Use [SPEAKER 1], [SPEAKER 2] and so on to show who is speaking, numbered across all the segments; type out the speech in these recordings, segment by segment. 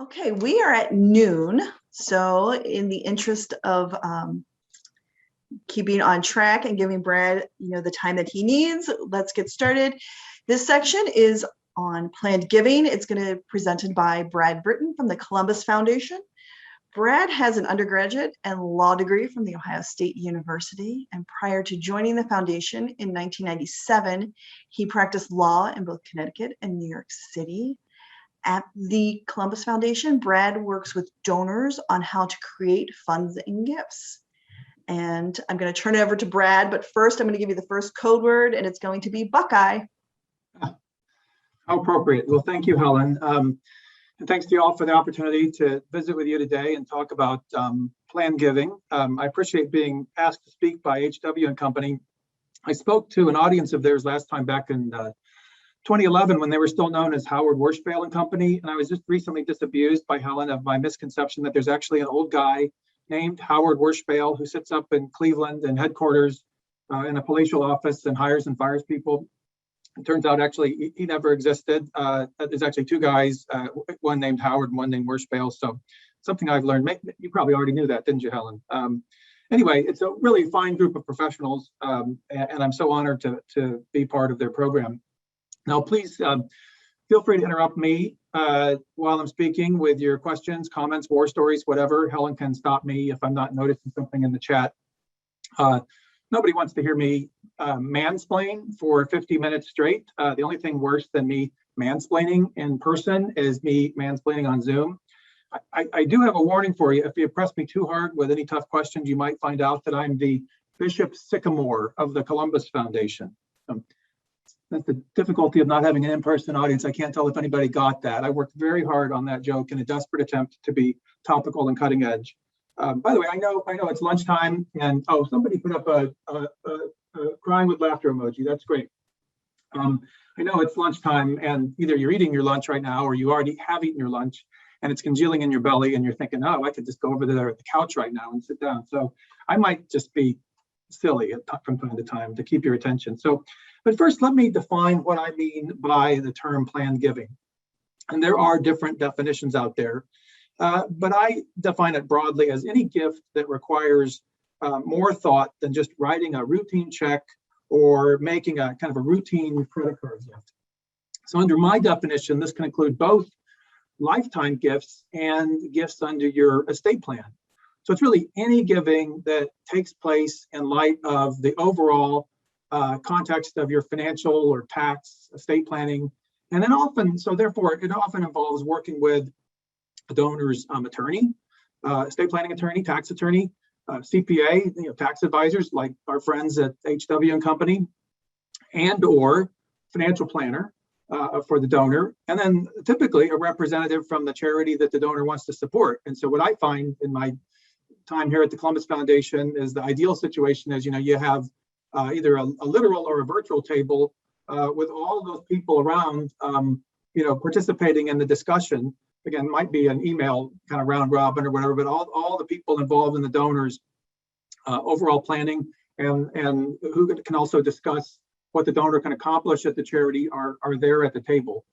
[SPEAKER 1] Okay, we are at noon. So in the interest of keeping on track and giving Brad, the time that he needs, let's get started. This section is on planned giving. It's going to be presented by Brad Britton from the Columbus Foundation. Brad has an undergraduate and law degree from the Ohio State University, and prior to joining the foundation in 1997, he practiced law in both Connecticut and New York City. At the Columbus Foundation, Brad works with donors on how to create funds and gifts. And I'm going to turn it over to Brad, but first I'm going to give you the first code word, and it's going to be Buckeye.
[SPEAKER 2] How appropriate. Well, thank you, Helen. And thanks to you all for the opportunity to visit with you today and talk about planned giving. I appreciate being asked to speak by HW&Co. I spoke to an audience of theirs last time back in 2011 when they were still known as Howard&Co. And I was just recently disabused by Helen of my misconception that there's actually an old guy named Howard Werschbale who sits up in Cleveland in headquarters in a palatial office and hires and fires people. It turns out actually he never existed. There's actually two guys, one named Howard and one named Werschbale. So something I've learned. You probably already knew that, didn't you, Helen? Anyway, it's a really fine group of professionals, and I'm so honored to be part of their program. Now, please feel free to interrupt me while I'm speaking with your questions, comments, war stories, whatever. Helen can stop me if I'm not noticing something in the chat. Nobody wants to hear me mansplain for 50 minutes straight. The only thing worse than me mansplaining in person is me mansplaining on Zoom. I do have a warning for you. If you press me too hard with any tough questions, you might find out that I'm the Bishop Sycamore of the Columbus Foundation. That's the difficulty of not having an in-person audience. I can't tell if anybody got that. I worked very hard on that joke in a desperate attempt to be topical and cutting edge. By the way, I know it's lunchtime, and somebody put up a crying with laughter emoji. That's great. I know it's lunchtime, and either you're eating your lunch right now, or you already have eaten your lunch, and it's congealing in your belly, and you're thinking, oh, I could just go over there at the couch right now and sit down. So I might just be silly from time to time to keep your attention. But first, let me define what I mean by the term planned giving. And there are different definitions out there. But I define it broadly as any gift that requires more thought than just writing a routine check or making a kind of a routine credit card gift. So under my definition, this can include both lifetime gifts and gifts under your estate plan. So it's really any giving that takes place in light of the overall context of your financial or tax estate planning. And then therefore it often involves working with a donor's attorney, estate planning attorney, tax attorney, CPA, tax advisors like our friends at HW&Co, and or financial planner for the donor, and then typically a representative from the charity that the donor wants to support. And so what I find in my time here at the Columbus Foundation is the ideal situation is, you have either a literal or a virtual table with all those people around, participating in the discussion. Again, might be an email kind of round robin or whatever, but all the people involved in the donors' overall planning and who can also discuss what the donor can accomplish at the charity are there at the table.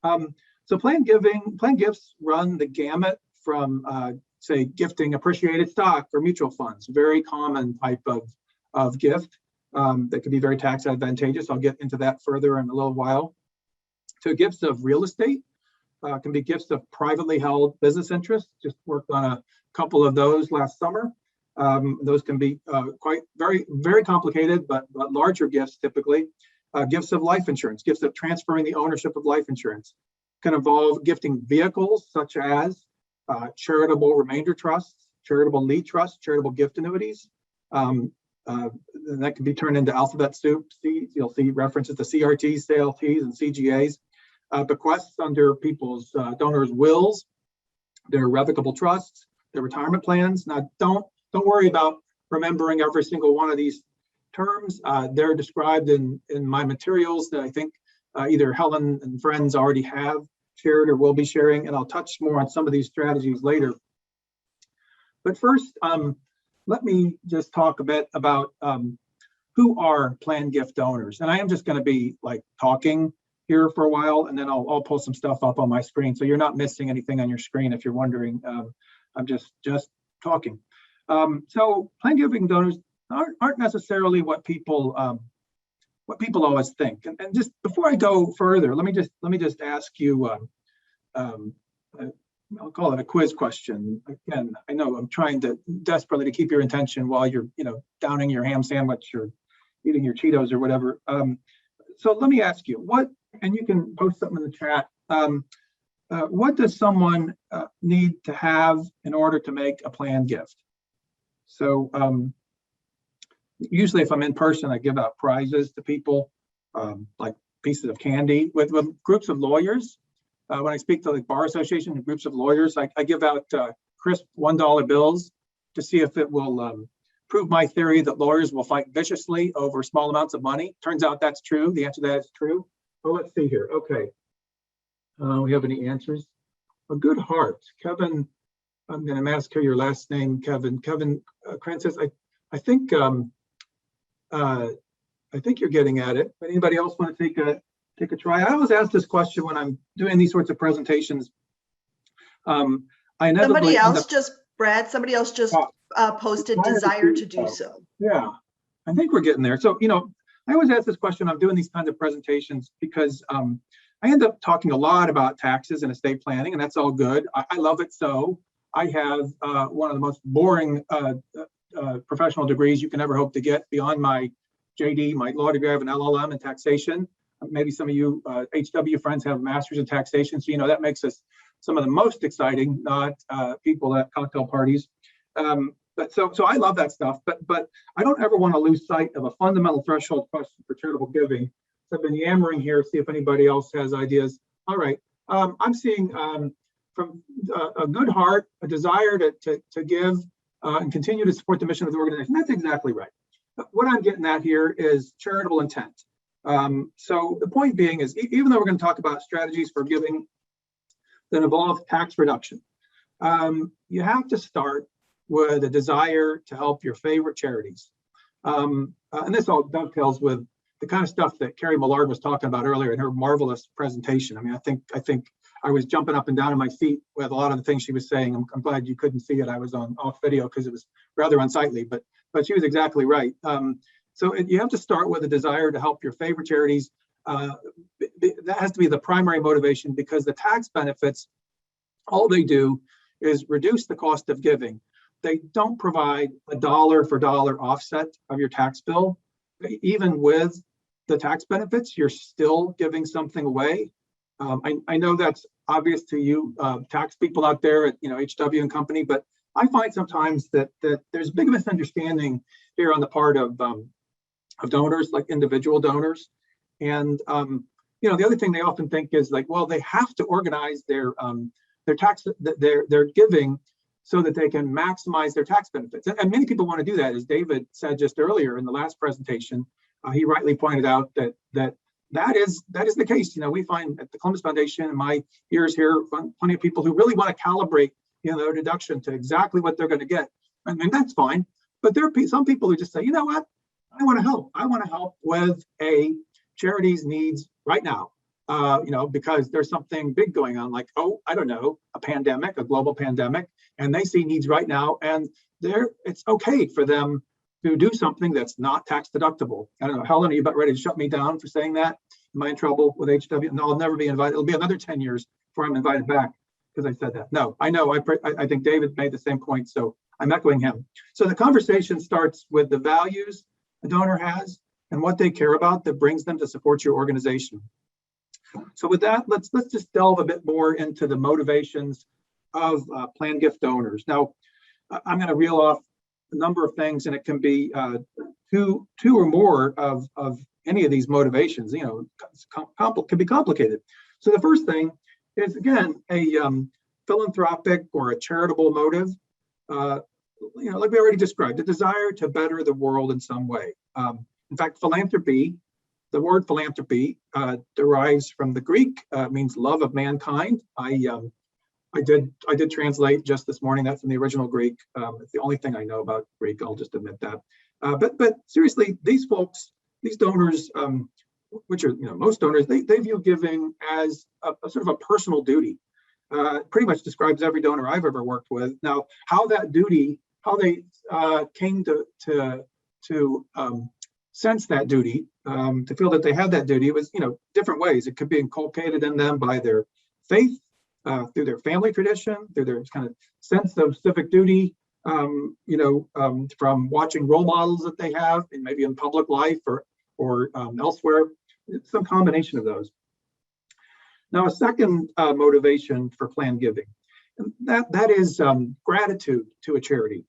[SPEAKER 2] So planned gifts run the gamut from, say, gifting appreciated stock or mutual funds, very common type of gift that can be very tax advantageous. I'll get into that further in a little while. To gifts of real estate. Can be gifts of privately held business interests. Just worked on a couple of those last summer. Those can be very, very complicated, but larger gifts typically. Gifts of life insurance, gifts of transferring the ownership of life insurance. Can involve gifting vehicles such as charitable remainder trusts, charitable lead trusts, charitable gift annuities. And that can be turned into alphabet soup. You'll see references to CRTs, CLTs, and CGAs. Bequests under people's donors' wills, their revocable trusts, their retirement plans. Now, don't worry about remembering every single one of these terms. They're described in my materials that I think either Helen and friends already have shared or will be sharing, and I'll touch more on some of these strategies later. But first, let me just talk a bit about who are planned gift donors. And I am just going to be talking here for a while, and then I'll pull some stuff up on my screen. So you're not missing anything on your screen if you're wondering. I'm just talking. So plan giving donors aren't necessarily what people always think. And just before I go further, let me just ask you. I'll call it a quiz question. Again, I know I'm trying to desperately to keep your attention while you're, downing your ham sandwich or eating your Cheetos or whatever. So let me ask you, and you can post something in the chat. What does someone need to have in order to make a planned gift? So usually if I'm in person, I give out prizes to people, like pieces of candy. With groups of lawyers, when I speak to like bar associations and groups of lawyers, I give out crisp $1 bills to see if it will prove my theory that lawyers will fight viciously over small amounts of money. Turns out that's true. The answer to that is true. Oh, let's see here. Okay. We have any answers? A good heart. Kevin, I'm going to massacre your last name, Kevin. Kevin Krantz says, I think you're getting at it. Anybody else want to take a try? I always ask this question when I'm doing these sorts of presentations.
[SPEAKER 1] Somebody else just posted desire to do so.
[SPEAKER 2] Yeah, I think we're getting there. So, I always ask this question. I'm doing these kinds of presentations because I end up talking a lot about taxes and estate planning, and that's all good. I love it. So I have one of the most boring professional degrees you can ever hope to get beyond my JD, my law degree. I have an LLM in taxation. Maybe some of you HW friends have masters in taxation. So, that makes us some of the most exciting, not people at cocktail parties. But so I love that stuff, but I don't ever want to lose sight of a fundamental threshold question for charitable giving. So I've been yammering here, see if anybody else has ideas. All right, I'm seeing from a good heart, a desire to give and continue to support the mission of the organization. That's exactly right. What I'm getting at here is charitable intent. So the point being is, even though we're going to talk about strategies for giving that involve tax reduction, you have to start with a desire to help your favorite charities. And this all dovetails with the kind of stuff that Carrie Millard was talking about earlier in her marvelous presentation. I mean, I think I was jumping up and down in my seat with a lot of the things she was saying. I'm glad you couldn't see it. I was off video because it was rather unsightly, but she was exactly right. So you have to start with a desire to help your favorite charities. That has to be the primary motivation, because the tax benefits, all they do is reduce the cost of giving. They don't provide a dollar for dollar offset of your tax bill. Even with the tax benefits, you're still giving something away. I know that's obvious to you tax people out there at HW and company, but I find sometimes that there's a big misunderstanding here on the part of donors, like individual donors. And the other thing they often think is like, well, they have to organize their tax, their giving, so that they can maximize their tax benefits. And many people want to do that. As David said just earlier in the last presentation, he rightly pointed out that is the case. We find at the Columbus Foundation, in my years here, plenty of people who really want to calibrate their deduction to exactly what they're going to get. And that's fine. But there are some people who just say, you know what, I want to help. I want to help with a charity's needs right now. Because there's something big going on, like, I don't know, a pandemic, a global pandemic, and they see needs right now, and it's okay for them to do something that's not tax deductible. I don't know, Helen, are you about ready to shut me down for saying that? Am I in trouble with HW? No, I'll never be invited. It'll be another 10 years before I'm invited back because I said that. No, I know, I think David made the same point, so I'm echoing him. So the conversation starts with the values a donor has and what they care about that brings them to support your organization. So with that, let's just delve a bit more into the motivations of planned gift donors. Now, I'm going to reel off a number of things, and it can be two or more of any of these motivations. Can be complicated. So the first thing is, again, a philanthropic or a charitable motive. Like we already described, a desire to better the world in some way. In fact, philanthropy. The word philanthropy derives from the Greek, means love of mankind. I did translate just this morning that from the original Greek. It's the only thing I know about Greek. I'll just admit that. But seriously, these folks, these donors, which are most donors, they view giving as a sort of a personal duty. Pretty much describes every donor I've ever worked with. Now, how they came to sense that duty, to feel that they had that duty, was different ways. It could be inculcated in them by their faith, through their family tradition, through their kind of sense of civic duty, from watching role models that they have, and maybe in public life or elsewhere. It's some combination of those. Now, a second motivation for planned giving, that is gratitude to a charity.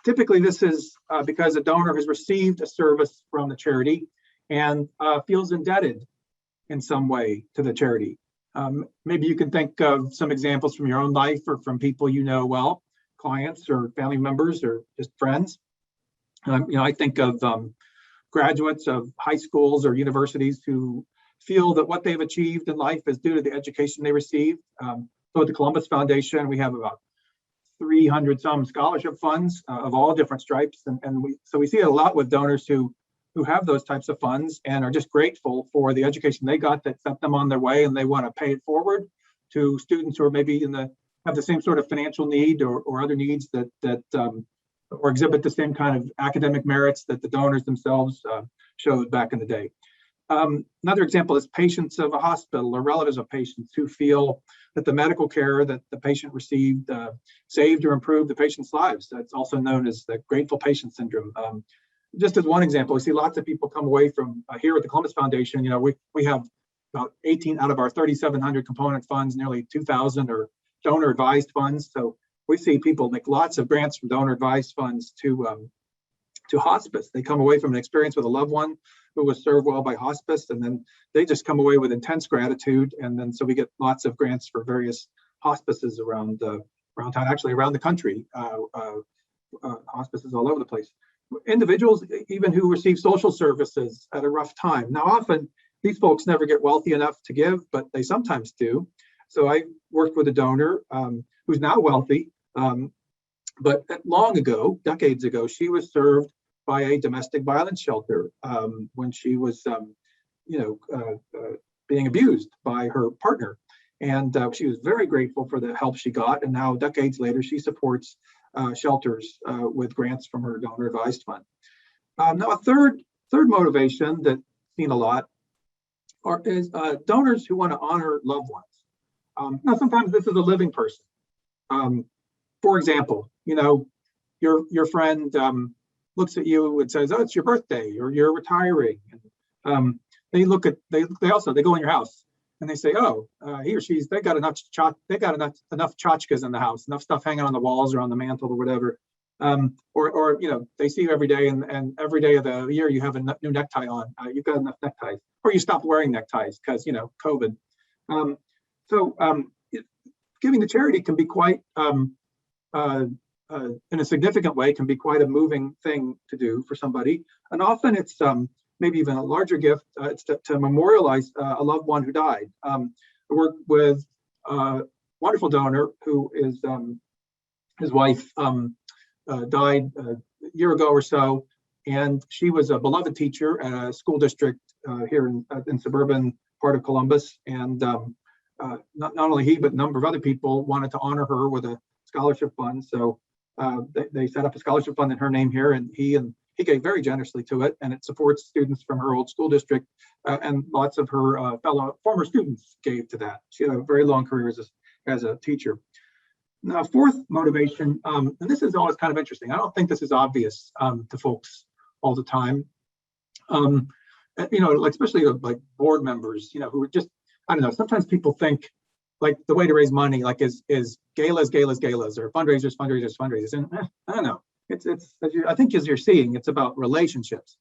[SPEAKER 2] Typically, this is because a donor has received a service from the charity and feels indebted in some way to the charity. Maybe you can think of some examples from your own life or from people well, clients or family members or just friends. I think of graduates of high schools or universities who feel that what they've achieved in life is due to the education they received. So at the Columbus Foundation, we have about 300 some scholarship funds of all different stripes. And we see it a lot with donors who have those types of funds and are just grateful for the education they got that sent them on their way, and they want to pay it forward to students who are maybe have the same sort of financial need or other needs that or exhibit the same kind of academic merits that the donors themselves showed back in the day. Another example is patients of a hospital or relatives of patients who feel that the medical care that the patient received saved or improved the patient's lives. That's also known as the grateful patient syndrome. Just as one example, we see lots of people come away from here at the Columbus Foundation. We have about 18 out of our 3,700 component funds, nearly 2,000 are donor advised funds. So we see people make lots of grants from donor advised funds to hospice. They come away from an experience with a loved one who was served well by hospice, and then they just come away with intense gratitude. And then so we get lots of grants for various hospices around town, actually around the country, hospices all over the place. Individuals even who receive social services at a rough time. Now, often these folks never get wealthy enough to give, but they sometimes do. So I worked with a donor who's now wealthy, but long ago, decades ago, she was served by a domestic violence shelter when she was, being abused by her partner. And she was very grateful for the help she got. And now, decades later, she supports shelters with grants from her donor advised fund. Now, a third motivation that's seen a lot is donors who want to honor loved ones. Now, sometimes this is a living person. For example, your friend looks at you and says, "Oh, it's your birthday," or "You're retiring." And they go in your house and they say, "Oh, he or she's they got enough tchotchkes in the house, enough stuff hanging on the walls or on the mantle or whatever." Or they see you every day, and every day of the year you have a new necktie on. You've got enough neckties, or you stop wearing neckties because COVID. Giving to charity can be quite in a significant way, can be quite a moving thing to do for somebody. And often it's maybe even a larger gift. It's to memorialize a loved one who died. I worked with a wonderful donor who is his wife died a year ago or so, and she was a beloved teacher at a school district here in suburban part of Columbus. And not only he, but a number of other people wanted to honor her with a scholarship fund. So they set up a scholarship fund in her name here, and he gave very generously to it, and it supports students from her old school district, and lots of her former students gave to that. She had a very long career as a teacher. Now, fourth motivation, and this is always kind of interesting. I don't think this is obvious to folks all the time. Especially like board members, who are just, I don't know, sometimes people think like the way to raise money, like is galas, or fundraisers. And I don't know. I think as you're seeing, it's about relationships.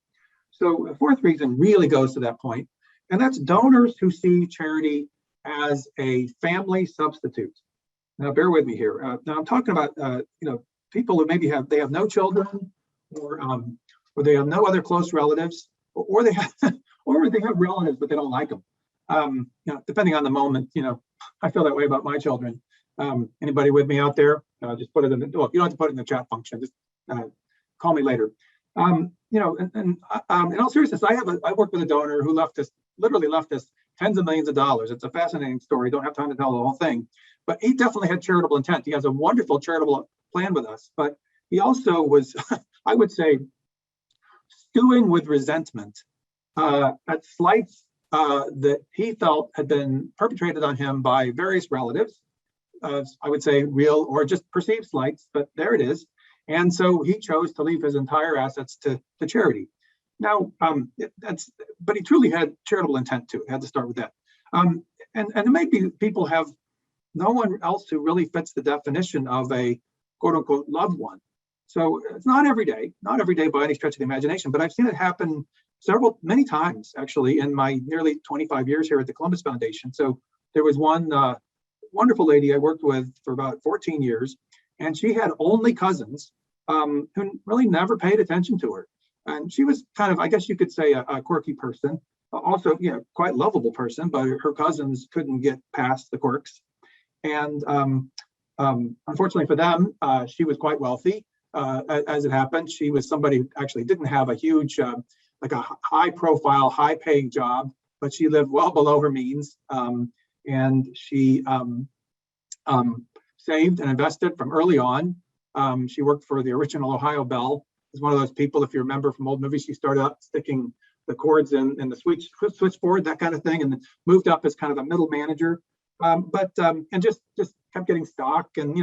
[SPEAKER 2] So the fourth reason really goes to that point, and that's donors who see charity as a family substitute. Now, bear with me here. Now I'm talking about people who maybe have no children, or they have no other close relatives, or they have relatives but they don't like them. Depending on the moment, I feel that way about my children. Anybody with me out there? Just put it in the. Well, you don't have to put it in the chat function. Just call me later. In all seriousness, I worked with a donor who literally left us tens of millions of dollars. It's a fascinating story. Don't have time to tell the whole thing, but he definitely had charitable intent. He has a wonderful charitable plan with us, but he also was, I would say, stewing with resentment at slights that he felt had been perpetrated on him by various relatives. I would say real or just perceived slights, but there it is. And so he chose to leave his entire assets to charity. Now, but he truly had charitable intent too. It had to start with that. And it might be people have no one else who really fits the definition of a quote unquote loved one. So it's not every day by any stretch of the imagination, but I've seen it happen many times actually in my nearly 25 years here at the Columbus Foundation. So there was one wonderful lady I worked with for about 14 years, and she had only cousins who really never paid attention to her. And she was kind of, I guess you could say, a quirky person, also, quite lovable person, but her cousins couldn't get past the quirks. And unfortunately for them, she was quite wealthy. As it happened, she was somebody who actually didn't have a huge, like a high profile, high paying job, but she lived well below her means. And she saved and invested from early on. She worked for the original Ohio Bell. Is one of those people, if you remember from old movies, she started out sticking the cords in the switchboard, that kind of thing, and then moved up as kind of a middle manager. And just kept getting stock and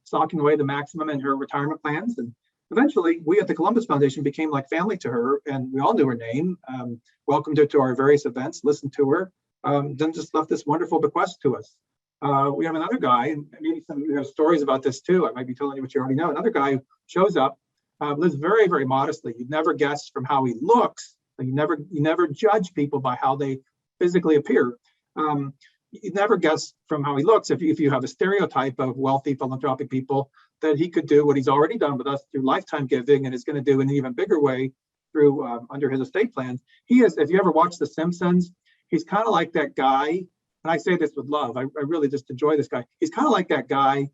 [SPEAKER 2] stocking away the maximum in her retirement plans. And eventually, we at the Columbus Foundation became like family to her, and we all knew her name, welcomed her to our various events, listened to her, then just left this wonderful bequest to us. We have another guy, and maybe some of you have stories about this too. I might be telling you what you already know. Another guy who shows up, lives very, very modestly. You'd never guess from how he looks. You never judge people by how they physically appear. You'd never guess from how he looks if you have a stereotype of wealthy philanthropic people that he could do what he's already done with us through lifetime giving and is going to do in an even bigger way through under his estate plans. He is, if you ever watch The Simpsons, he's kind of like that guy, and I say this with love, I really just enjoy this guy. He's kind of like that guy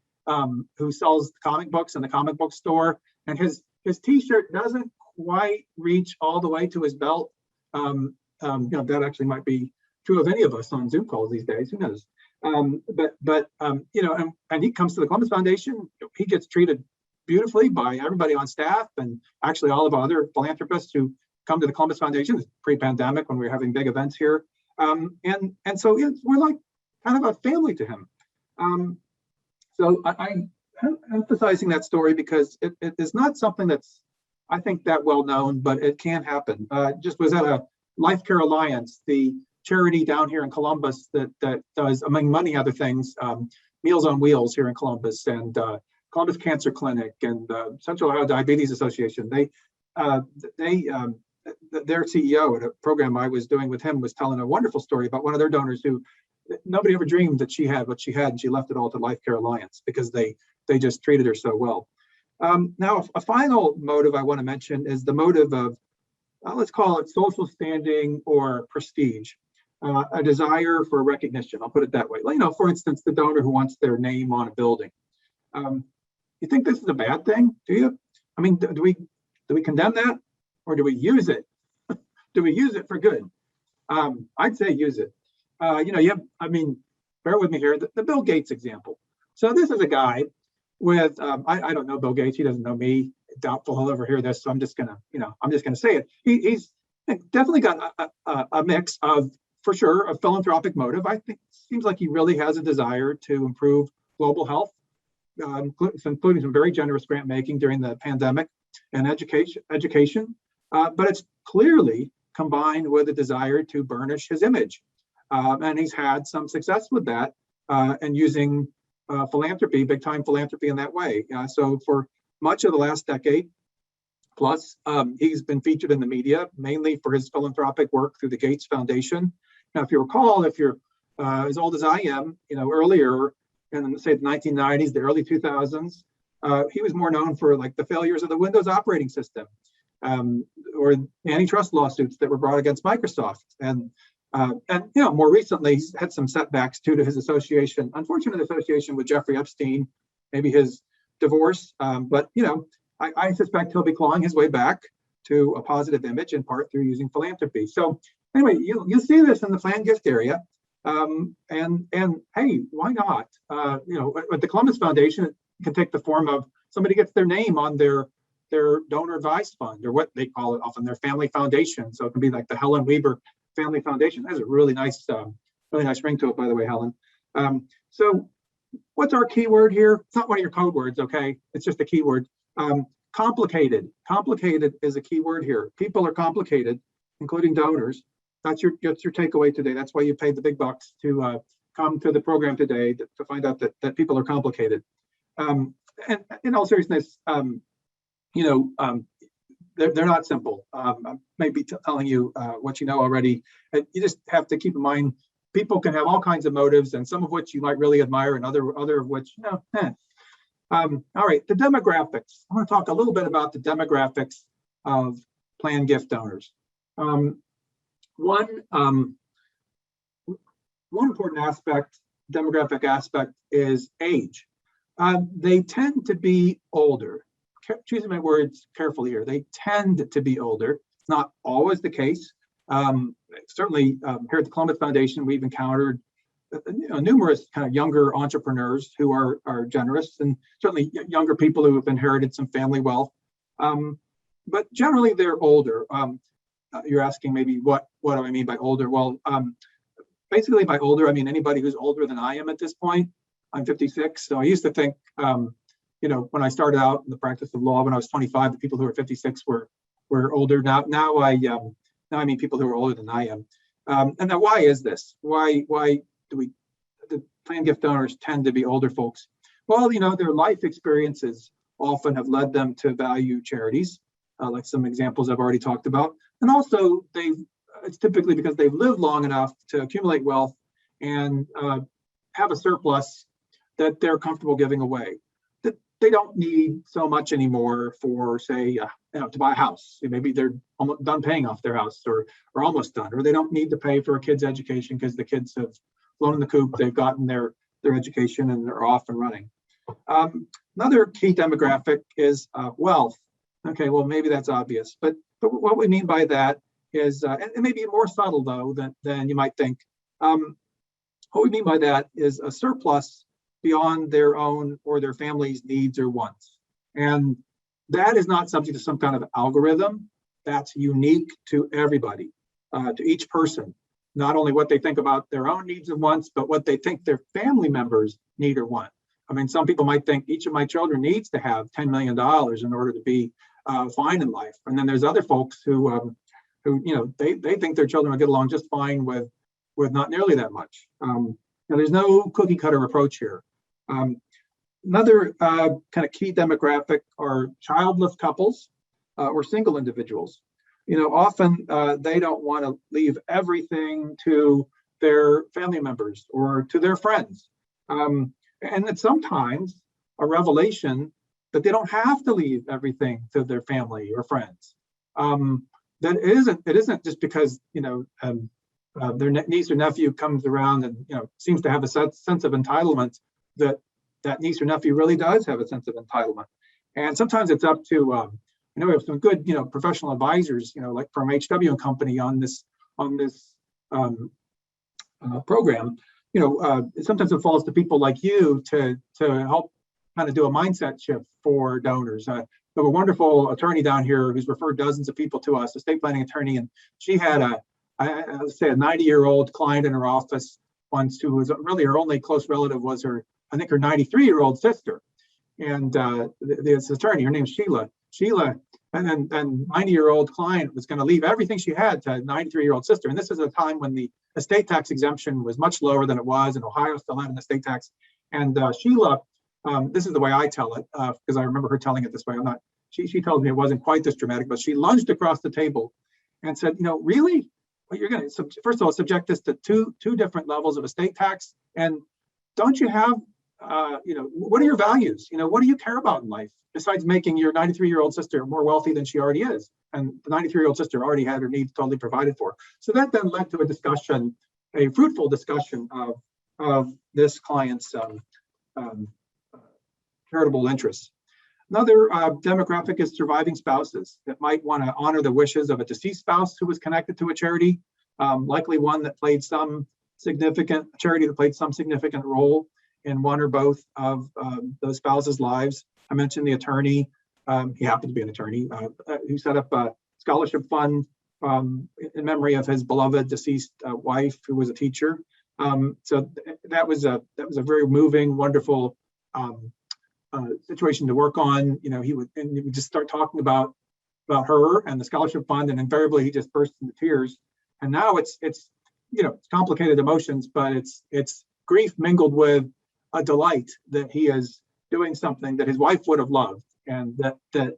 [SPEAKER 2] who sells comic books in the comic book store, and his t-shirt doesn't quite reach all the way to his belt. That actually might be true of any of us on Zoom calls these days, who knows? And he comes to the Columbus Foundation, he gets treated beautifully by everybody on staff, and actually all of our other philanthropists who come to the Columbus Foundation pre-pandemic when we were having big events here. And so we're like kind of a family to him. So I'm emphasizing that story because it is not something that's, I think, that well known, but it can happen. Just was at a Life Care Alliance, the charity down here in Columbus that does, among many other things, Meals on Wheels here in Columbus, and Columbus Cancer Clinic, and Central Ohio Diabetes Association. Their CEO at a program I was doing with him was telling a wonderful story about one of their donors who nobody ever dreamed that she had what she had, and she left it all to Life Care Alliance because they just treated her so well. Now, a final motive I want to mention is the motive of, let's call it social standing or prestige, a desire for recognition. I'll put it that way. For instance, the donor who wants their name on a building. You think this is a bad thing? Do you? I mean, do we condemn that, or do we use it? Do we use it for good? I'd say use it. Bear with me here. The Bill Gates example. So this is a guy with, I don't know Bill Gates. He doesn't know me. Doubtful he'll ever hear this. So I'm just gonna say it. He's definitely got a mix of, for sure, a philanthropic motive. I think it seems like he really has a desire to improve global health, including some very generous grant making during the pandemic and education. But it's clearly combined with a desire to burnish his image. And he's had some success with that and using philanthropy, big time philanthropy in that way. So for much of the last decade plus, he's been featured in the media, mainly for his philanthropic work through the Gates Foundation. Now, if you recall, if you're as old as I am, earlier in, say, the 1990s, the early 2000s, he was more known for like the failures of the Windows operating system or antitrust lawsuits that were brought against Microsoft. And more recently, he's had some setbacks due to his unfortunate association with Jeffrey Epstein, maybe his divorce. But I suspect he'll be clawing his way back. to a positive image, in part through using philanthropy. So anyway, you'll see this in the planned gift area. And hey, why not? At the Columbus Foundation, it can take the form of somebody gets their name on their donor advised fund, or what they call it often, their family foundation. So it can be like the Helen Weber Family Foundation. That has a really nice ring to it, by the way, Helen. So what's our keyword here? It's not one of your code words, okay? It's just a keyword. Complicated. Complicated is a keyword here. People are complicated, including donors. That's your takeaway today. That's why you paid the big bucks to come to the program today, to find out that people are complicated. And in all seriousness, they're not simple. I may be telling you what you know already. You just have to keep in mind, people can have all kinds of motives, and some of which you might really admire, and other of which, all right, the demographics. I want to talk a little bit about the demographics of planned gift donors. One important demographic aspect is age. They tend to be older. Choosing my words carefully here. They tend to be older. It's not always the case. Certainly here at the Columbus Foundation, we've encountered numerous kind of younger entrepreneurs who are generous, and certainly younger people who have inherited some family wealth. But generally they're older. You're asking maybe what do I mean by older? Well, basically by older, I mean anybody who's older than I am at this point. I'm 56, so I used to think, when I started out in the practice of law when I was 25, the people who were 56 were older. Now I mean people who are older than I am. And now why is this? Why do the planned gift donors tend to be older folks? Well, their life experiences often have led them to value charities, like some examples I've already talked about. And also it's typically because they've lived long enough to accumulate wealth and have a surplus that they're comfortable giving away. That they don't need so much anymore for, say, to buy a house. Maybe they're almost done paying off their house, or almost done, or they don't need to pay for a kid's education because the kids have flown in the coop, they've gotten their education, and they're off and running. Another key demographic is wealth. Okay, well, maybe that's obvious, but what we mean by that is, and maybe more subtle though than you might think. What we mean by that is a surplus beyond their own or their family's needs or wants. And that is not subject to some kind of algorithm. That's unique to everybody, to each person. Not only what they think about their own needs and wants, but what they think their family members need or want. I mean, some people might think each of my children needs to have $10 million in order to be fine in life. And then there's other folks who they think their children will get along just fine with not nearly that much. There's no cookie cutter approach here. Another kind of key demographic are childless couples or single individuals. Often they don't want to leave everything to their family members or to their friends. And it's sometimes a revelation that they don't have to leave everything to their family or friends. It isn't just because their niece or nephew comes around and seems to have a sense of entitlement, that niece or nephew really does have a sense of entitlement. And sometimes it's up to we have some good professional advisors like from HW&Co on this program. Sometimes it falls to people like you to help kind of do a mindset shift for donors. We have a wonderful attorney down here who's referred dozens of people to us, a estate planning attorney, and she had a 90-year-old client in her office once who was really her only close relative was her 93-year-old sister. And this attorney, her name's Sheila, and 90-year-old client was going to leave everything she had to a 93-year-old sister. And this is a time when the estate tax exemption was much lower than it was, and Ohio still had an estate tax. And Sheila, this is the way I tell it, because I remember her telling it this way. She told me it wasn't quite this dramatic, but she lunged across the table and said, really? Well, you're going to, first of all, subject this to two different levels of estate tax. And don't you have, what are your values? What do you care about in life besides making your 93-year-old sister more wealthy than she already is? And the 93-year-old sister already had her needs totally provided for. So that then led to a fruitful discussion of this client's charitable interests. Another demographic is surviving spouses that might want to honor the wishes of a deceased spouse who was connected to a charity, likely one that played some significant role in one or both of those spouses' lives. I mentioned the attorney. He happened to be an attorney who set up a scholarship fund in memory of his beloved deceased wife, who was a teacher. So that was a very moving, wonderful situation to work on. He would just start talking about her and the scholarship fund, and invariably he just burst into tears. And now it's complicated emotions, but it's grief mingled with a delight that he is doing something that his wife would have loved, and that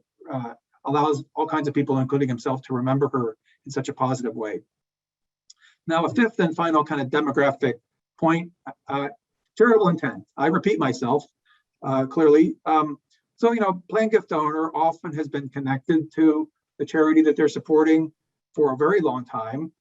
[SPEAKER 2] allows all kinds of people, including himself, to remember her in such a positive way. Now, a fifth and final kind of demographic point, charitable intent. I repeat myself clearly. So, plan gift donor often has been connected to the charity that they're supporting for a very long time.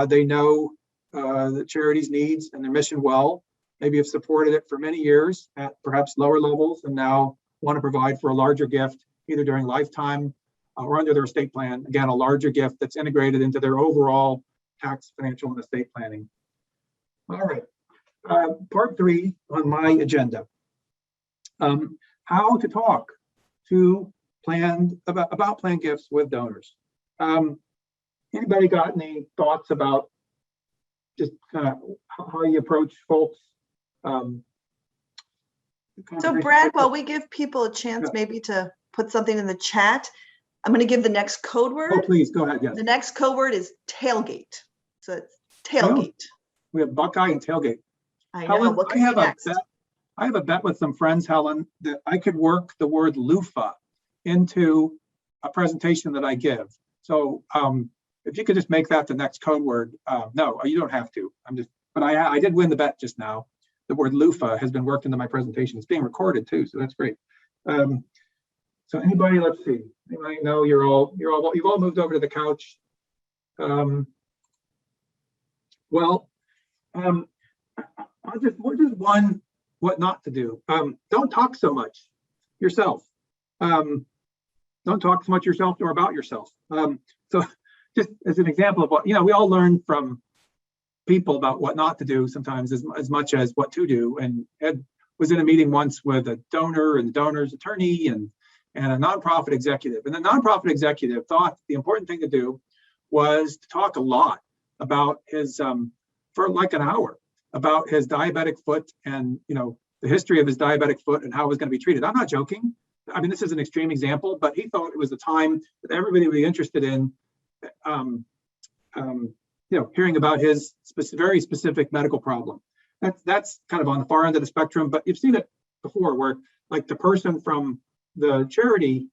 [SPEAKER 2] They know the charity's needs and their mission well. Maybe have supported it for many years at perhaps lower levels, and now want to provide for a larger gift, either during lifetime or under their estate plan. Again, a larger gift that's integrated into their overall tax, financial, and estate planning. All right, part 3 on my agenda. How to talk to about planned gifts with donors. Anybody got any thoughts about just kind of how you approach folks?
[SPEAKER 1] So Brad, while we give people a chance maybe to put something in the chat, I'm going to give the next code word.
[SPEAKER 2] Oh, please go ahead. Yes.
[SPEAKER 1] The next code word is tailgate. So it's tailgate.
[SPEAKER 2] We have Buckeye and tailgate.
[SPEAKER 1] I know.
[SPEAKER 2] Helen,
[SPEAKER 1] What could be next?
[SPEAKER 2] I have a bet with some friends, Helen, that I could work the word loofah into a presentation that I give. So if you could just make that the next code word. No, you don't have to. But I did win the bet just now. The word loofah has been worked into my presentation. It's being recorded too, so that's great. So anybody, let's see. I know you've all moved over to the couch. Just one, what not to do. Don't talk so much yourself. Don't talk so much yourself or about yourself. So just as an example of what, we all learn from people about what not to do sometimes as much as what to do. And Ed was in a meeting once with a donor and the donor's attorney and a nonprofit executive. And the nonprofit executive thought the important thing to do was to talk a lot about his, for like an hour, about his diabetic foot and, the history of his diabetic foot and how it was going to be treated. I'm not joking. I mean, this is an extreme example, but he thought it was a time that everybody would be interested in, hearing about his very specific medical problem. That's kind of on the far end of the spectrum, but you've seen it before where like the person from the charity,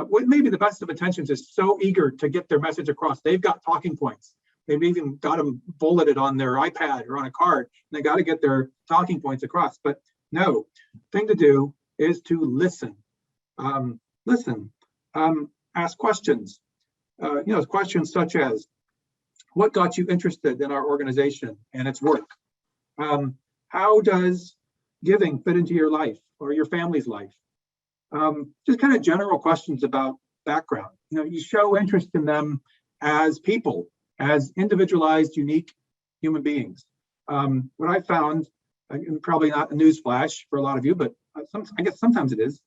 [SPEAKER 2] with maybe the best of intentions, is so eager to get their message across. They've got talking points. They've even got them bulleted on their iPad or on a card, and they got to get their talking points across. But no, thing to do is to listen. Ask questions. Questions such as, what got you interested in our organization and its work? How does giving fit into your life or your family's life? Just kind of general questions about background. You show interest in them as people, as individualized, unique human beings. What I found, probably not a news flash for a lot of you, but I guess sometimes it is,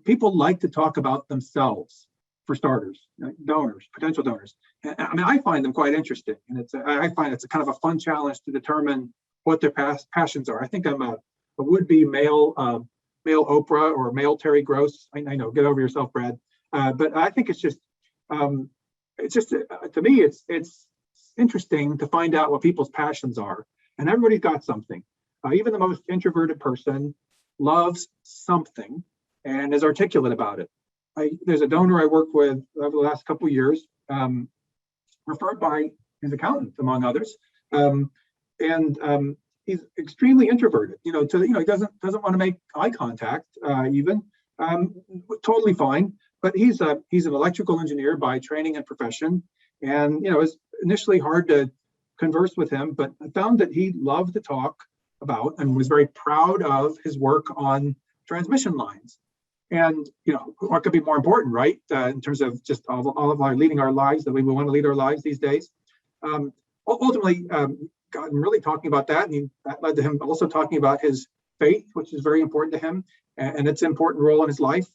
[SPEAKER 2] people like to talk about themselves, for starters, donors, potential donors. I mean, I find them quite interesting, and I find it's a kind of a fun challenge to determine what their passions are. I think I'm a would-be male Oprah or male Terry Gross. I know, get over yourself, Brad. But I think it's just to me, it's interesting to find out what people's passions are, and everybody's got something. Even the most introverted person loves something and is articulate about it. There's a donor I worked with over the last couple of years, referred by his accountant, among others, and he's extremely introverted. He doesn't want to make eye contact, even. Totally fine, but he's an electrical engineer by training and profession, and it's initially hard to converse with him, but I found that he loved to talk about and was very proud of his work on transmission lines. And what could be more important, right? In terms of just all of our leading our lives, that we want to lead our lives these days. Ultimately, got him really talking about that, and that led to him also talking about his faith, which is very important to him, and its important role in his life.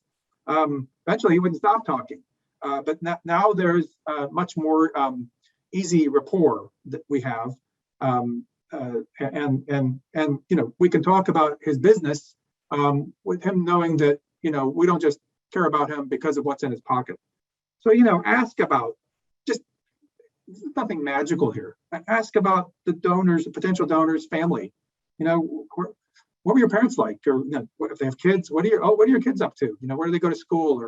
[SPEAKER 2] Eventually, he wouldn't stop talking, but now there's much more easy rapport that we have, and we can talk about his business with him knowing that we don't just care about him because of what's in his pocket. So ask about, just nothing magical here. Ask about the donors, the potential donors' family. What were your parents like? Or what if they have kids? What are your kids up to? Where do they go to school?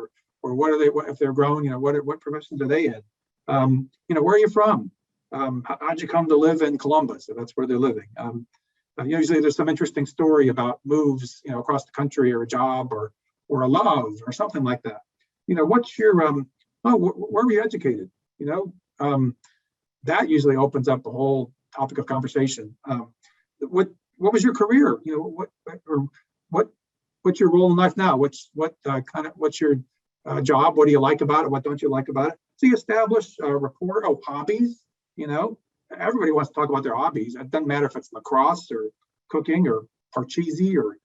[SPEAKER 2] Or what are they? If they're grown, what professions are they in? Where are you from? How'd you come to live in Columbus? If that's where they're living. Usually there's some interesting story about moves, across the country, or a job, or a love, or something like that. What's your where were you educated? That usually opens up a whole topic of conversation. What was your career? What's your role in life now? What's your job? What do you like about it? What don't you like about it? So you establish a rapport. Hobbies. Everybody wants to talk about their hobbies. It doesn't matter if it's lacrosse or cooking or parcheesi, or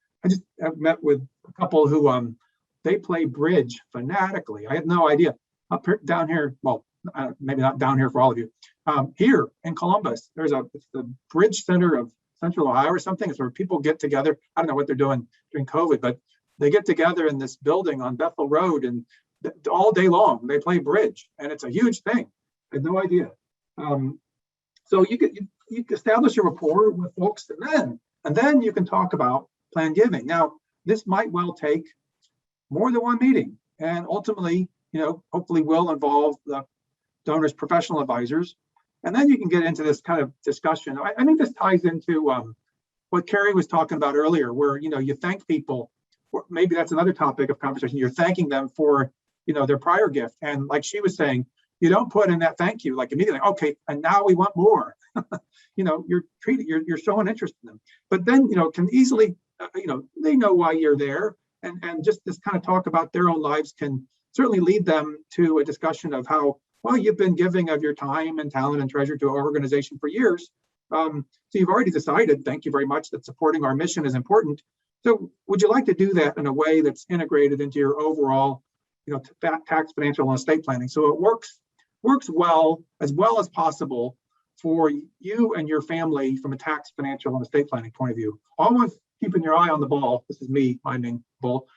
[SPEAKER 2] I've met with a couple who they play bridge fanatically. I had no idea. Up here, down here, well, maybe not down here for all of you. Here in Columbus, it's the Bridge Center of Central Ohio or something. It's where people get together. I don't know what they're doing during COVID, but they get together in this building on Bethel Road, and all day long they play bridge, and it's a huge thing. I had no idea. So you establish a rapport with folks, and then you can talk about planned giving. Now, this might well take more than one meeting, and ultimately, hopefully will involve the donor's professional advisors. And then you can get into this kind of discussion. I think this ties into what Carrie was talking about earlier, where, you thank people. Maybe that's another topic of conversation. You're thanking them for, their prior gift. And like she was saying, you don't put in that thank you like immediately, okay, and now we want more. You're showing interest in them. But then, can easily, they know why you're there. And just this kind of talk about their own lives can certainly lead them to a discussion of how, well, you've been giving of your time and talent and treasure to our organization for years. So you've already decided, thank you very much, that supporting our mission is important. So would you like to do that in a way that's integrated into your overall, tax, financial, and estate planning? So it works well as possible for you and your family from a tax, financial, and estate planning point of view. Always keeping your eye on the ball. This is me minding the ball.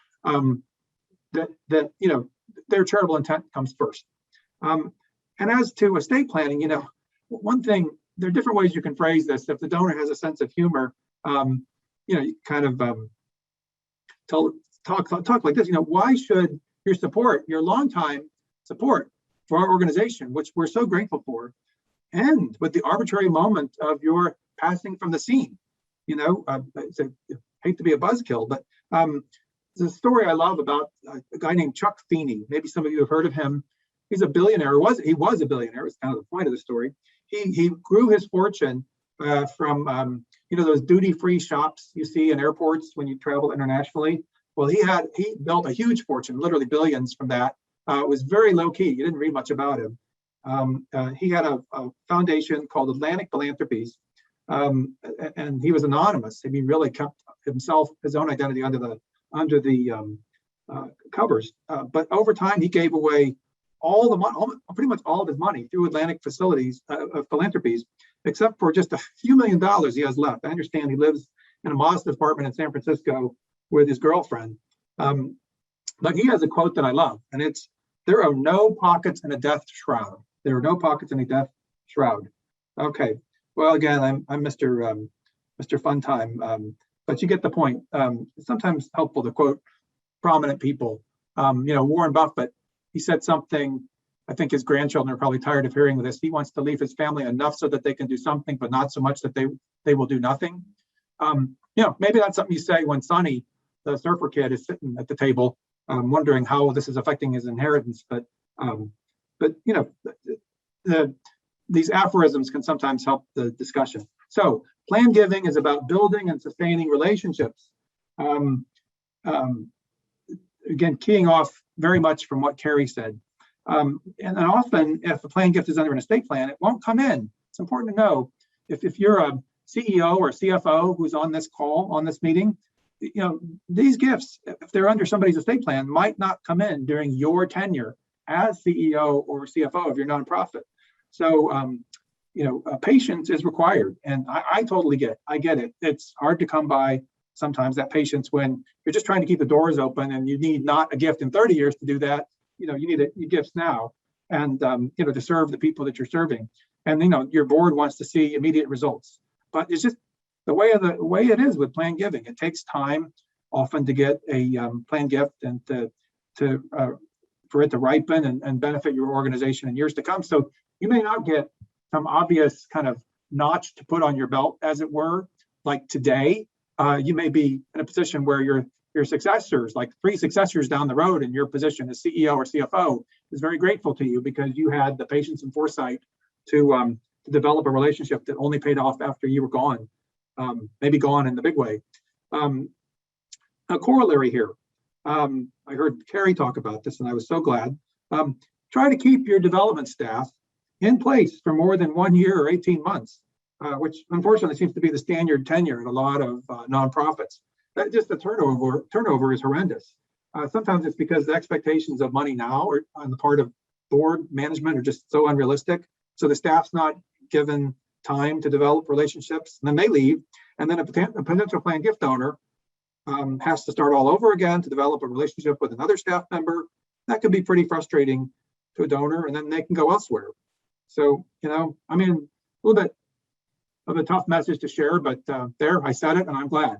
[SPEAKER 2] Their charitable intent comes first. And as to estate planning, one thing, there are different ways you can phrase this. If the donor has a sense of humor, you kind of talk like this. Why should your support, your longtime support for our organization, which we're so grateful for, end with the arbitrary moment of your passing from the scene? I hate to be a buzzkill, but there's a story I love about a guy named Chuck Feeney. Maybe some of you have heard of him. He's a billionaire. He was a billionaire. It's kind of the point of the story. He grew his fortune from those duty-free shops you see in airports when you travel internationally. Well, he built a huge fortune, literally billions from that. It was very low key. You didn't read much about him. He had a foundation called Atlantic Philanthropies, and he was anonymous. He really kept his own identity under the covers. But over time, he gave away all the money, pretty much all of his money through Atlantic philanthropies, except for just a few $1 million he has left. I understand he lives in a modest apartment in San Francisco with his girlfriend. But he has a quote that I love, and it's, "There are no pockets in a death shroud." There are no pockets in a death shroud. Okay. Well, again, I'm Mr. Fun Time, but you get the point. It's sometimes helpful to quote prominent people. Warren Buffett, he said something, I think his grandchildren are probably tired of hearing this. He wants to leave his family enough so that they can do something, but not so much that they will do nothing. Maybe that's something you say when Sonny, the surfer kid, is sitting at the table, wondering how this is affecting his inheritance. But these aphorisms can sometimes help the discussion. So planned giving is about building and sustaining relationships. again, keying off very much from what Carrie said. And often, if a plan gift is under an estate plan, it won't come in. It's important to know if you're a CEO or CFO who's on this call, on this meeting, these gifts, if they're under somebody's estate plan, might not come in during your tenure as CEO or CFO of your nonprofit. So, patience is required, and I totally get it. It's hard to come by sometimes, that patience, when you're just trying to keep the doors open and you need not a gift in 30 years to do that. You need gifts now, and to serve the people that you're serving. And your board wants to see immediate results, but it's just the way it is with plan giving. It takes time often to get a plan gift and for it to ripen and benefit your organization in years to come. So you may not get some obvious kind of notch to put on your belt, as it were, like today. You may be in a position where your successors, like 3 successors down the road in your position as CEO or CFO, is very grateful to you because you had the patience and foresight to develop a relationship that only paid off after you were gone, maybe gone in the big way. A corollary here, I heard Carrie talk about this, and I was so glad. Try to keep your development staff in place for more than 1 year or 18 months, which unfortunately seems to be the standard tenure in a lot of nonprofits. That just the turnover is horrendous. Sometimes it's because the expectations of money now or on the part of board management are just so unrealistic. So the staff's not given time to develop relationships, and then they leave. And then a potential plan gift donor has to start all over again to develop a relationship with another staff member. That could be pretty frustrating to a donor, and then they can go elsewhere. So, a little bit of a tough message to share, but there, I said it, and I'm glad.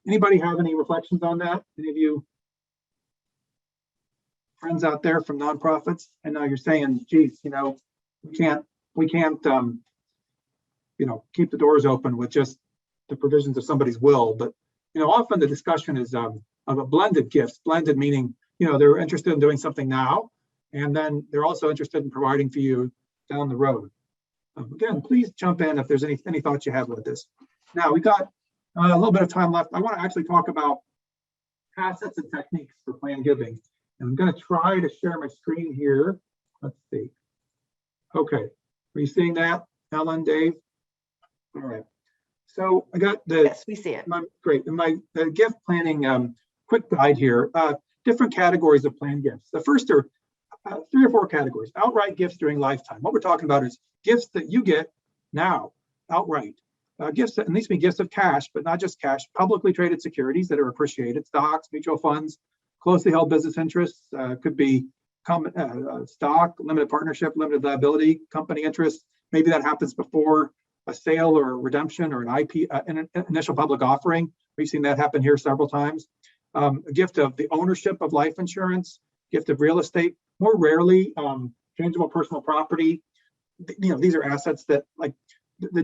[SPEAKER 2] Anybody have any reflections on that? Any of you friends out there from nonprofits? And now you're saying, geez, we can't keep the doors open with just the provisions of somebody's will. But, often the discussion is of a blended gifts, blended meaning, they're interested in doing something now, and then they're also interested in providing for you down the road. Again, please jump in if there's any thoughts you have with this. Now, we got a little bit of time left. I want to actually talk about assets and techniques for plan giving. And I'm going to try to share my screen here. Let's see. Okay. Are you seeing that, Ellen, Dave? All right. So I got the—
[SPEAKER 1] Yes, we see it.
[SPEAKER 2] Great. The gift planning quick guide here. Different categories of plan gifts. The first are 3 or 4 categories. Outright gifts during lifetime. What we're talking about is gifts that you get now, outright. Gifts, and these be gifts of cash, but not just cash, publicly traded securities that are appreciated, stocks, mutual funds, closely held business interests, could be stock, limited partnership, limited liability, company interest. Maybe that happens before a sale or a redemption or an initial public offering. We've seen that happen here several times. A gift of the ownership of life insurance, gift of real estate, more rarely tangible personal property. These are assets that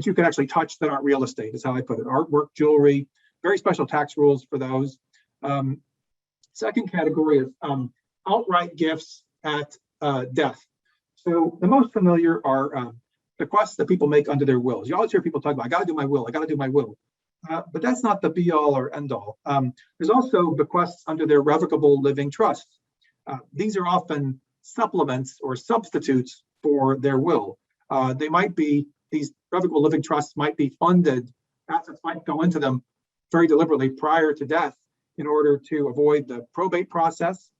[SPEAKER 2] you can actually touch that aren't real estate, is how I put it. Artwork, jewelry, very special tax rules for those. Second category is outright gifts at death. So the most familiar are bequests that people make under their wills. You always hear people talk about, I got to do my will, I got to do my will. But that's not the be all or end all. There's also bequests under their revocable living trusts. These are often supplements or substitutes for their will. These revocable living trusts might be funded, assets might go into them very deliberately prior to death in order to avoid the probate process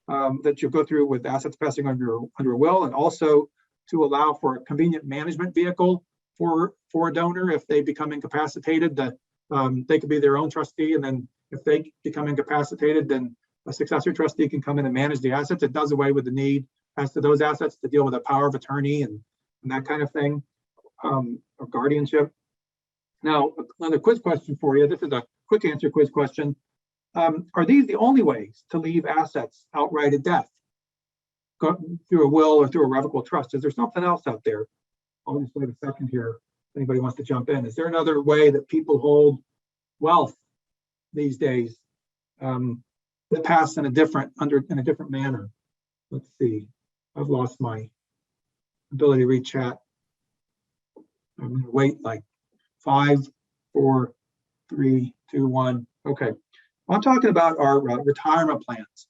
[SPEAKER 2] that you go through with assets passing under a will, and also to allow for a convenient management vehicle for a donor. If they become incapacitated, they could be their own trustee, and then if they become incapacitated, then a successor trustee can come in and manage the assets. It does away with the need as to those assets to deal with a power of attorney and that kind of thing, or guardianship. Now, another quiz question for you. This is a quick answer quiz question. Are these the only ways to leave assets outright at death? Go through a will or through a revocable trust? Is there something else out there? I'll just wait a second here. If anybody wants to jump in. Is there another way that people hold wealth these days that pass in a different manner? Let's see. I've lost my ability to read chat. I'm going to wait like 5, 4, 3, 2, 1. Okay. I'm talking about our retirement plans.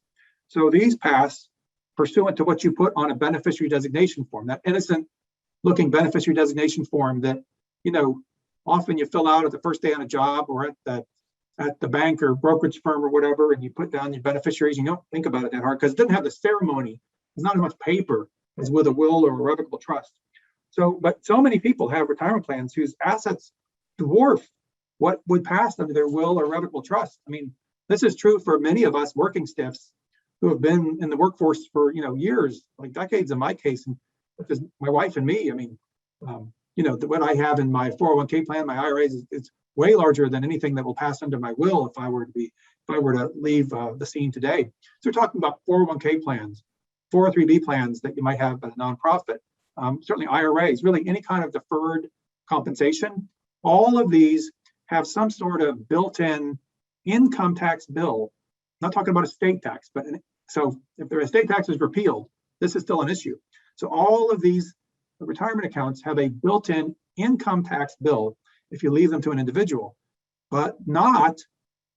[SPEAKER 2] So these pass pursuant to what you put on a beneficiary designation form, that innocent looking beneficiary designation form that, often you fill out at the first day on a job or at the bank or brokerage firm or whatever, and you put down your beneficiaries. You don't think about it that hard because it doesn't have the ceremony. There's not as much paper as with a will or a revocable trust. But so many people have retirement plans whose assets dwarf what would pass under their will or revocable trust. I mean, this is true for many of us working stiffs who have been in the workforce for years, like decades in my case, and because my wife and me. I mean, what I have in my 401k plan, my IRAs, is way larger than anything that will pass under my will if I were to leave the scene today. So we're talking about 401k plans, 403b plans that you might have at a nonprofit, certainly IRAs, really any kind of deferred compensation. All of these have some sort of built-in income tax bill. I'm not talking about estate tax, but so if their estate tax is repealed, this is still an issue. So all of these retirement accounts have a built-in income tax bill if you leave them to an individual, but not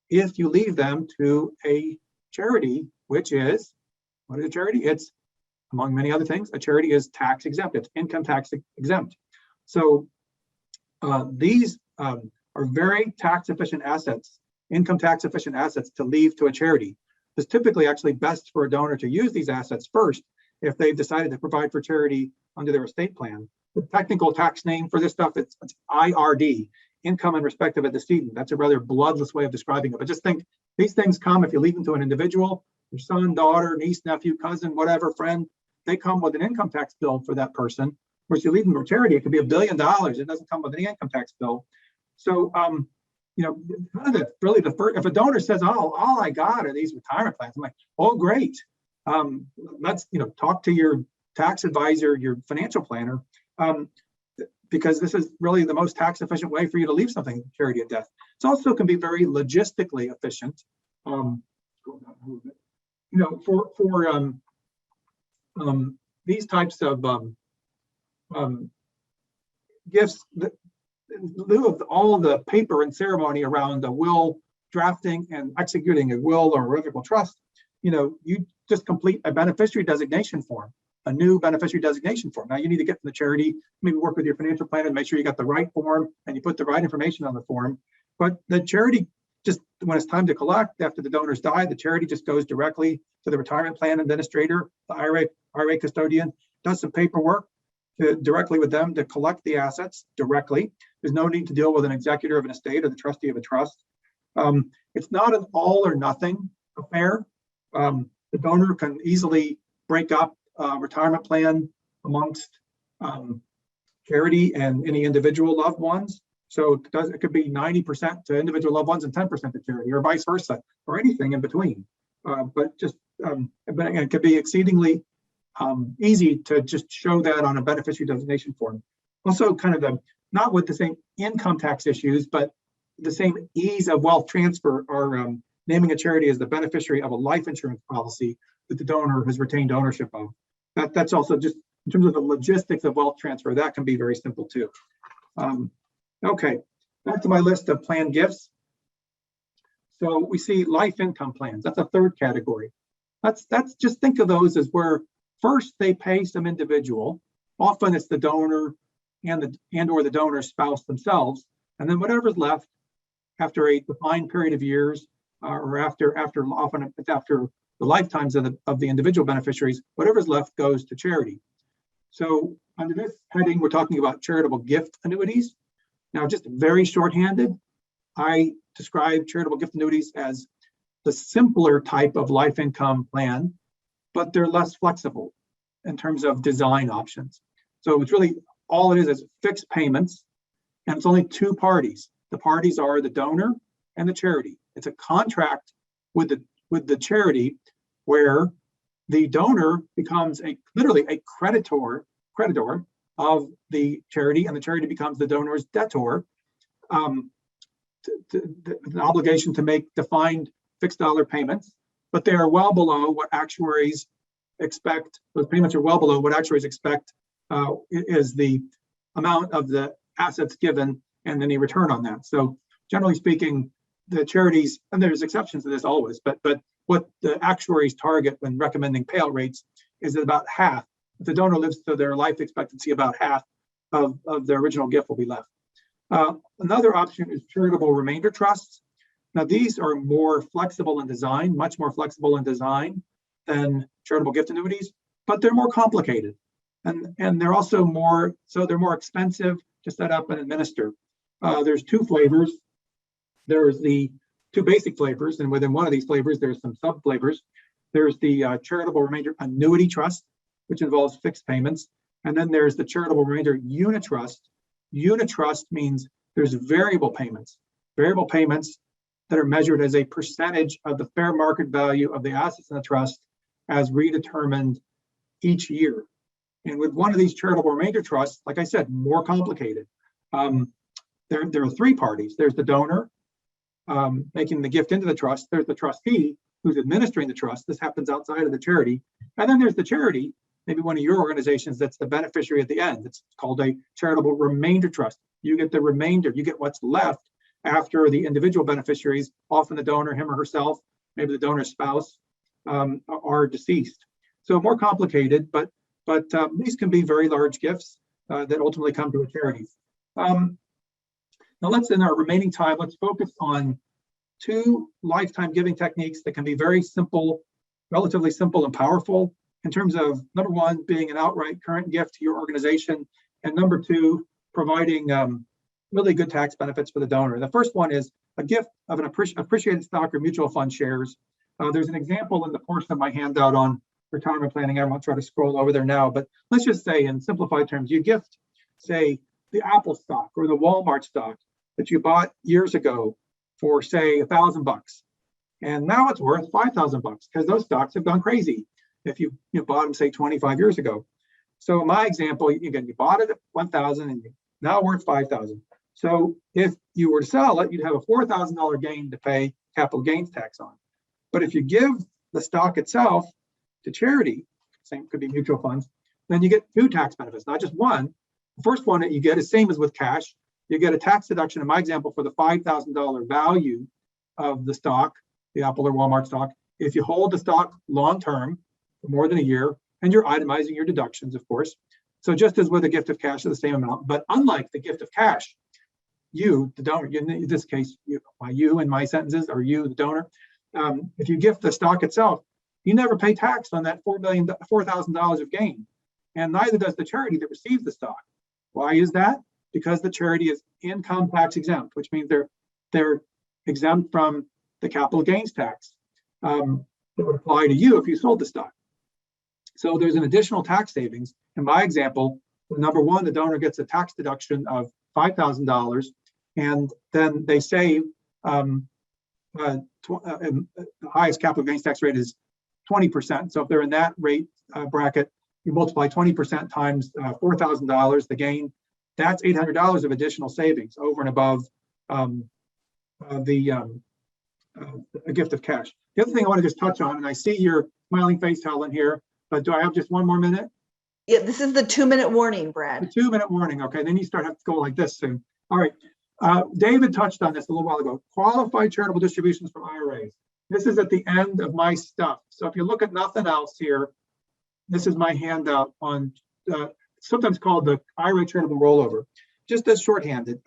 [SPEAKER 2] if you leave them to a charity, which is, what is a charity? It's, among many other things, a charity is tax exempt. It's income tax exempt. So these are very tax efficient assets, income tax efficient assets to leave to a charity. It's typically actually best for a donor to use these assets first if they've decided to provide for charity under their estate plan. The technical tax name for this stuff, it's IRD, income in respect of a decedent. That's a rather bloodless way of describing it. But just think, these things come if you leave them to an individual, your son, daughter, niece, nephew, cousin, whatever, friend, they come with an income tax bill for that person. Whereas you leave them for charity, it could be $1 billion. It doesn't come with any income tax bill. So, really the first, if a donor says, "Oh, all I got are these retirement plans," I'm like, "Oh, great. Let's talk to your tax advisor, your financial planner, because this is really the most tax efficient way for you to leave something charity at death." It also can be very logistically efficient. For these types of gifts, in lieu of all the paper and ceremony around the will drafting and executing a will or a revocable trust, you just complete a beneficiary designation form, a new beneficiary designation form. Now you need to get from the charity, maybe work with your financial planner and make sure you got the right form and you put the right information on the form. But the charity, just when it's time to collect after the donors die, the charity just goes directly to the retirement plan administrator, the IRA custodian, does some paperwork directly with them to collect the assets directly. There's no need to deal with an executor of an estate or the trustee of a trust. It's not an all or nothing affair. The donor can easily break up a retirement plan amongst charity and any individual loved ones. So it could be 90% to individual loved ones and 10% to charity, or vice versa, or anything in between. But it could be exceedingly easy to just show that on a beneficiary designation form. Also, kind of not with the same income tax issues, but the same ease of wealth transfer, or naming a charity as the beneficiary of a life insurance policy that the donor has retained ownership of. That's also, just in terms of the logistics of wealth transfer, that can be very simple too. Okay, back to my list of planned gifts. So we see life income plans. That's a third category. That's just think of those as where first they pay some individual. Often it's the donor and or the donor's spouse themselves, and then whatever's left after a defined period of years, or often it's after the lifetimes of the individual beneficiaries, whatever's left goes to charity. So under this heading, we're talking about charitable gift annuities. Now, just very shorthanded, I describe charitable gift annuities as the simpler type of life income plan, but they're less flexible in terms of design options. So it's really, all it is fixed payments, and it's only two parties. The parties are the donor and the charity. It's a contract with the charity where the donor becomes literally a creditor of the charity, and the charity becomes the donor's debtor. An obligation to make defined fixed dollar payments, but they are well below what actuaries expect. Those payments are well below what actuaries expect is the amount of the assets given and any return on that. So generally speaking, the charities, and there's exceptions to this always, but what the actuaries target when recommending payout rates is that about half. If the donor lives to their life expectancy, about half of their original gift will be left. Another option is charitable remainder trusts. Now, these are more flexible in design, much more flexible in design than charitable gift annuities, but they're more complicated. And they're also more expensive to set up and administer. There's two flavors. There's the two basic flavors, and within one of these flavors, there's some sub flavors. There's the charitable remainder annuity trust, which involves fixed payments. And then there's the charitable remainder unit trust. Unit trust means there's variable payments that are measured as a percentage of the fair market value of the assets in the trust as redetermined each year. And with one of these charitable remainder trusts, like I said, more complicated. There are three parties. There's the donor making the gift into the trust. There's the trustee who's administering the trust. This happens outside of the charity. And then there's the charity, maybe one of your organizations that's the beneficiary at the end. It's called a charitable remainder trust. You get the remainder, you get what's left after the individual beneficiaries, often the donor, him or herself, maybe the donor's spouse, are deceased. So more complicated, but these can be very large gifts that ultimately come to a charity. Now in our remaining time, let's focus on two lifetime giving techniques that can be very simple, relatively simple and powerful in terms of, number one, being an outright current gift to your organization, and number two, providing really good tax benefits for the donor. The first one is a gift of an appreciated stock or mutual fund shares. There's an example in the portion of my handout on retirement planning. I won't try to scroll over there now, but let's just say in simplified terms, you gift, say, the Apple stock or the Walmart stock that you bought years ago for, say, $1,000, and now it's worth $5,000 because those stocks have gone crazy if you bought them, say, 25 years ago. So in my example, again, you bought it at $1,000 and now worth $5,000. So if you were to sell it, you'd have a $4,000 gain to pay capital gains tax on. But if you give the stock itself to charity, same could be mutual funds, then you get two tax benefits, not just one. The first one that you get is same as with cash. You get a tax deduction, in my example, for the $5,000 value of the stock, the Apple or Walmart stock. If you hold the stock long-term for more than a year, and you're itemizing your deductions, of course. So just as with a gift of cash, the same amount, but unlike the gift of cash, you, the donor, in this case, you in my sentences, or you, the donor, if you gift the stock itself, you never pay tax on that $4,000 of gain, and neither does the charity that receives the stock. Why is that? Because the charity is income tax exempt, which means they're exempt from the capital gains tax that would apply to you if you sold the stock. So there's an additional tax savings. In my example, number one, the donor gets a tax deduction of $5,000, and then they save the highest capital gains tax rate is 20%. So if they're in that rate bracket, you multiply 20% times $4,000, the gain, that's $800 of additional savings over and above a gift of cash. The other thing I want to just touch on, and I see your smiling face, Helen, here, but do I have just one more minute?
[SPEAKER 1] Yeah, this is the 2-minute warning, Brad.
[SPEAKER 2] The 2-minute warning. Okay, then you have to go like this soon. All right. David touched on this a little while ago. Qualified charitable distributions from IRAs. This is at the end of my stuff. So if you look at nothing else here, this is my handout on sometimes called the IRA charitable rollover. Just as shorthanded.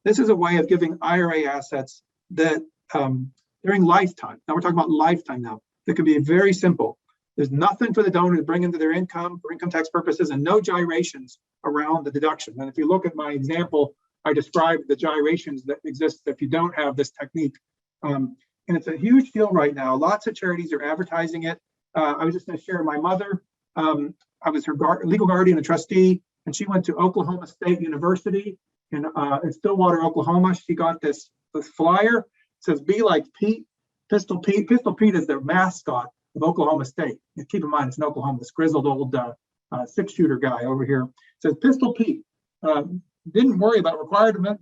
[SPEAKER 2] This is a way of giving IRA assets that during lifetime. Now we're talking about lifetime now. That can be very simple. There's nothing for the donor to bring into their income for income tax purposes, and no gyrations around the deduction. And if you look at my example, I described the gyrations that exist if you don't have this technique. And it's a huge deal right now. Lots of charities are advertising it. I was just going to share my mother. I was her legal guardian and trustee, and she went to Oklahoma State University in Stillwater, Oklahoma. She got this flyer. It says, "Be like Pete." Pistol Pete. Pistol Pete is their mascot of Oklahoma State. And keep in mind, it's in Oklahoma, this grizzled old 6-shooter guy over here. It says, "Pistol Pete didn't worry about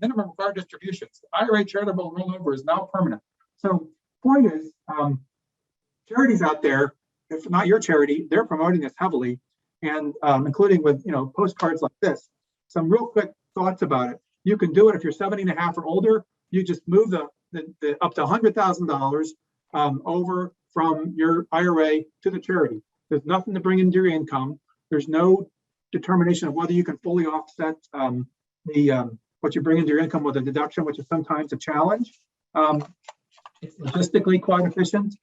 [SPEAKER 2] minimum required distributions. IRA charitable rollover is now permanent." So point is, charities out there, if not your charity, they're promoting this heavily, and including with postcards like this. Some real quick thoughts about it. You can do it if you're 70 and a half or older. You just move the up to $100,000 over from your IRA to the charity. There's nothing to bring into your income. There's no determination of whether you can fully offset what you bring into your income with a deduction, which is sometimes a challenge. It's logistically quite efficient.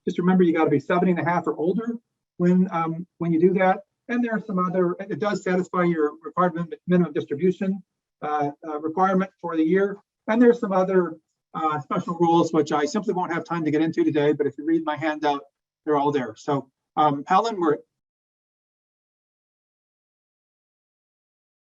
[SPEAKER 2] Just remember, you got to be 70 and a half or older when you do that. And there are some other, it does satisfy your required minimum distribution requirement for the year. And there's some other special rules, which I simply won't have time to get into today, but if you read my handout, they're all there. So Helen, we're